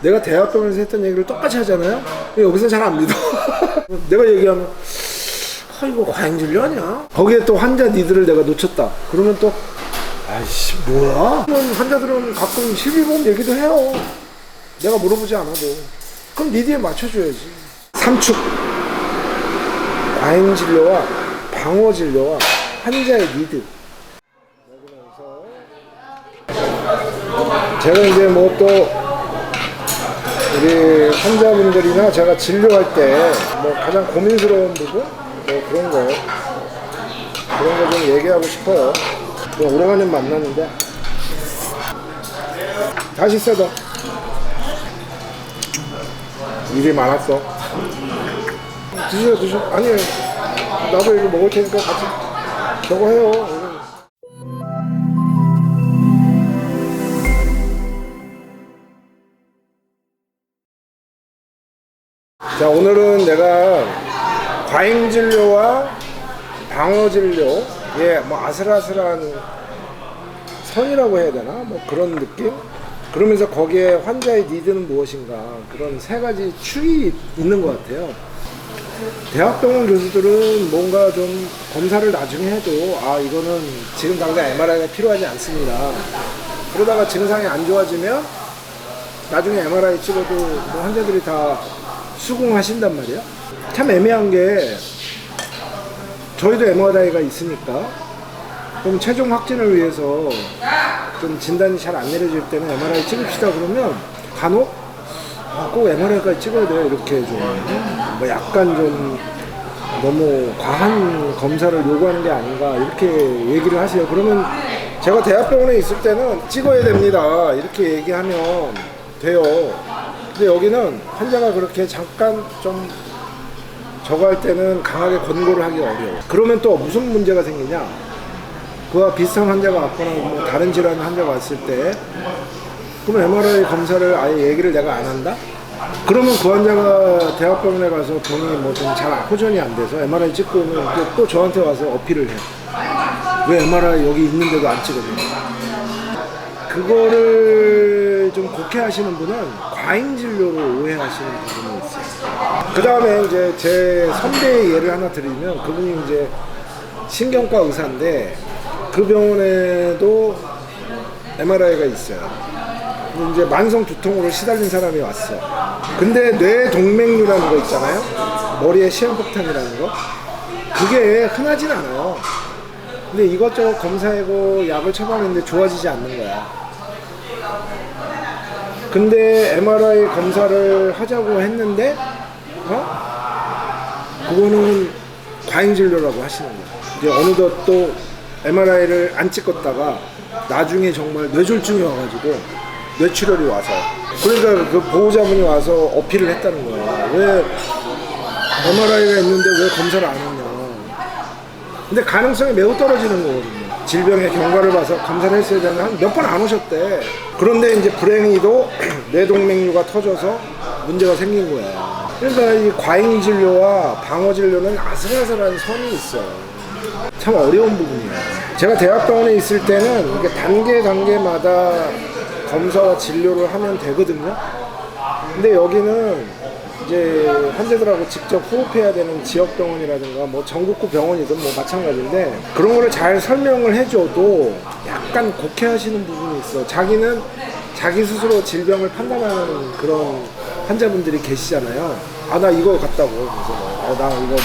내가 대학병원에서 했던 얘기를 똑같이 하잖아요. 여기서 잘 안 믿어. 내가 얘기하면 이거 과잉진료 아니야? 거기에 또 환자 니들을 내가 놓쳤다. 그러면 또 아이씨 뭐야? 환자들은 가끔 실비보험 얘기도 해요. 내가 물어보지 않아도. 그럼 니들에 맞춰줘야지. 3축 과잉진료와 방어진료와 환자의 니드. 제가 이제 뭐 또 우리 환자분들이나 제가 진료할 때 뭐 가장 고민스러운 부분 뭐 그런 거 좀 얘기하고 싶어요. 오래간만에 만났는데 다시 써도 일이 많았어. 드셔. 아니 나도 이거 먹을 테니까 같이 저거 해요. 자, 오늘은 내가 과잉진료와 방어진료의 뭐 아슬아슬한 선이라고 해야 되나? 뭐 그런 느낌? 그러면서 거기에 환자의 니드는 무엇인가? 그런 세 가지 축이 있는 것 같아요. 대학병원 교수들은 뭔가 좀 검사를 나중에 해도 이거는 지금 당장 MRI가 필요하지 않습니다. 그러다가 증상이 안 좋아지면 나중에 MRI 찍어도 뭐 환자들이 다 수긍하신단 말이야. 참 애매한 게 저희도 MRI가 있으니까 그럼 최종 확진을 위해서 좀 진단이 잘 안 내려질 때는 MRI 찍읍시다 그러면 간혹 꼭 MRI까지 찍어야 돼요. 이렇게 좀 뭐 약간 좀 너무 과한 검사를 요구하는 게 아닌가 이렇게 얘기를 하세요. 그러면 제가 대학병원에 있을 때는 찍어야 됩니다 이렇게 얘기하면 돼요. 근데 여기는 환자가 그렇게 잠깐 좀 저거 할 때는 강하게 권고를 하기 어려워. 그러면 또 무슨 문제가 생기냐? 그와 비슷한 환자가 왔거나 뭐 다른 질환 환자가 왔을 때 그럼 MRI 검사를 아예 얘기를 내가 안 한다? 그러면 그 환자가 대학병원에 가서 병이 뭐 좀 잘 호전이 안 돼서 MRI 찍고 오면 또 저한테 와서 어필을 해. 왜 MRI 여기 있는데도 안 찍었냐? 그거를 좀 곡해하시는 분은 과잉진료로 오해하시는 부분이 있어요. 그 다음에 이제 제 선배의 예를 하나 드리면 그분이 이제 신경과 의사인데 그 병원에도 MRI가 있어요. 이제 만성 두통으로 시달린 사람이 왔어. 근데 뇌동맥류라는 거 있잖아요. 머리에 시한폭탄이라는 거. 그게 흔하진 않아요. 근데 이것저것 검사하고 약을 처방했는데 좋아지지 않는 거야. 근데 MRI 검사를 하자고 했는데 그거는 과잉진료라고 하시는 거야. 이제 어느덧 또 MRI를 안 찍었다가 나중에 정말 뇌졸중이 와가지고 뇌출혈이 와서 그러니까 그 보호자분이 와서 어필을 했다는 거야. 왜 MRI가 있는데 왜 검사를 안 했냐. 근데 가능성이 매우 떨어지는 거거든요. 질병의 경과를 봐서 검사를 했어야 되는데 한 몇 번 안 오셨대. 그런데 이제 불행히도 뇌동맥류가 터져서 문제가 생긴 거야. 그러니까 이 과잉진료와 방어진료는 아슬아슬한 선이 있어요. 참 어려운 부분이에요. 제가 대학병원에 있을 때는 이게 단계마다 검사와 진료를 하면 되거든요. 근데 여기는 이제 환자들하고 직접 호흡해야 되는 지역병원이라든가 뭐 전국구 병원이든 뭐 마찬가지인데 그런 거를 잘 설명을 해줘도 약간 곡해하시는 부분이 있어. 자기는 자기 스스로 질병을 판단하는 그런 환자분들이 계시잖아요. 나 이거 같다고. 그래서 나 이거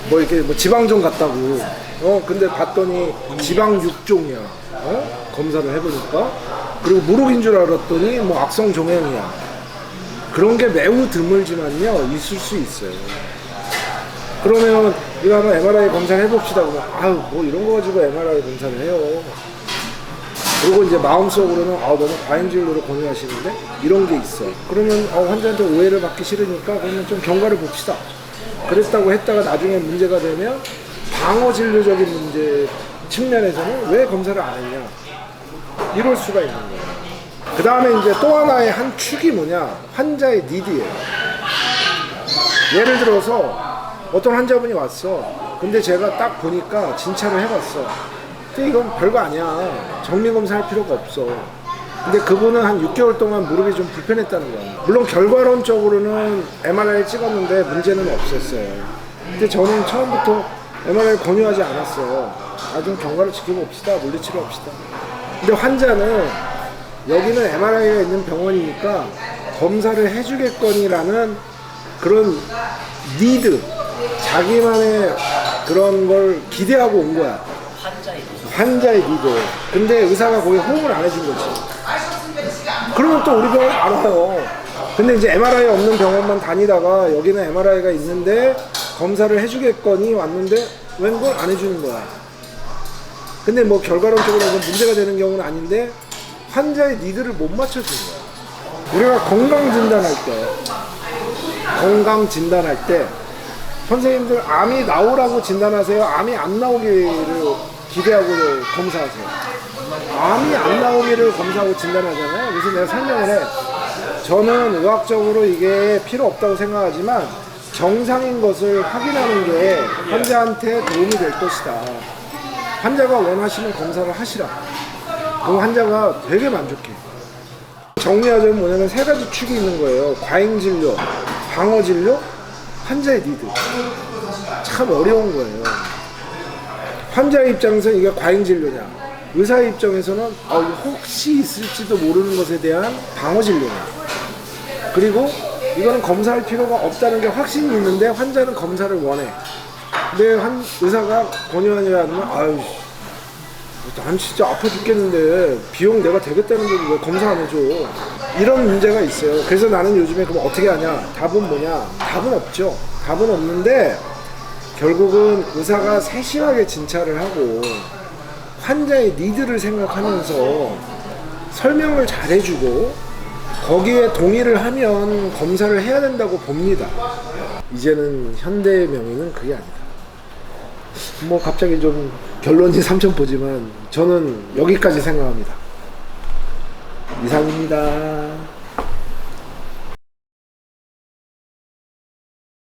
뭐 이렇게 뭐 지방종 같다고. 근데 봤더니 지방 6종이야. 검사를 해보니까. 그리고 무록인 줄 알았더니 뭐 악성 종양이야. 그런 게 매우 드물지만요 있을 수 있어요. 그러면 이거 한번 MRI 검사를 해봅시다. 그러면 뭐 이런 거 가지고 MRI 검사를 해요. 그리고 이제 마음속으로는 너무 과잉진료를 권유하시는데 이런 게 있어. 그러면 환자한테 오해를 받기 싫으니까 그러면 좀 경과를 봅시다. 그랬다고 했다가 나중에 문제가 되면 방어진료적인 문제 측면에서는 왜 검사를 안 했냐 이럴 수가 있는 거예요. 그 다음에 이제 또 하나의 한 축이 뭐냐, 환자의 니드예요. 예를 들어서 어떤 환자분이 왔어. 근데 제가 딱 보니까 진찰을 해봤어. 근데 이건 별거 아니야. 정밀검사 할 필요가 없어. 근데 그분은 한 6개월 동안 무릎이 좀 불편했다는 거야. 물론 결과론적으로는 MRI 찍었는데 문제는 없었어요. 근데 저는 처음부터 MRI 권유하지 않았어요. 좀 경과를 지켜봅시다. 물리치료합시다. 근데 환자는 여기는 MRI가 있는 병원이니까 검사를 해주겠거니라는 그런 니드, 자기만의 그런 걸 기대하고 온 거야. 환자의 니드. 근데 의사가 거기 호응을 안 해준 거지. 그러면 또 우리 병원 안 와요. 근데 이제 MRI 없는 병원만 다니다가 여기는 MRI가 있는데 검사를 해주겠거니 왔는데 웬 걸 안 해주는 거야. 근데 뭐 결과론적으로 문제가 되는 경우는 아닌데 환자의 니드를 못 맞춰주는 거야. 우리가 건강 진단할 때 선생님들 암이 나오라고 진단하세요? 암이 안 나오기를 기대하고 검사하세요? 암이 안 나오기를 검사하고 진단하잖아요. 그래서 내가 설명을 해. 저는 의학적으로 이게 필요 없다고 생각하지만 정상인 것을 확인하는 게 환자한테 도움이 될 것이다. 환자가 원하시는 검사를 하시라. 그럼 환자가 되게 만족해. 정리하자면 뭐냐면 세 가지 축이 있는 거예요. 과잉 진료, 방어 진료, 환자의 니드. 참 어려운 거예요. 환자의 입장에서는 이게 과잉 진료냐, 의사의 입장에서는 혹시 있을지도 모르는 것에 대한 방어 진료냐. 그리고 이거는 검사할 필요가 없다는 게 확신이 있는데 환자는 검사를 원해. 근데 의사가 권유하냐 하면 난 진짜 아파 죽겠는데 비용 내가 되겠다는데 왜 검사 안 해줘? 이런 문제가 있어요. 그래서 나는 요즘에 그럼 어떻게 하냐? 답은 뭐냐? 답은 없죠. 답은 없는데 결국은 의사가 세심하게 진찰을 하고 환자의 니드를 생각하면서 설명을 잘 해주고 거기에 동의를 하면 검사를 해야 된다고 봅니다. 이제는 현대의 명의는 그게 아니다. 뭐 갑자기 좀 결론이 삼천포지만 저는 여기까지 생각합니다. 이상입니다.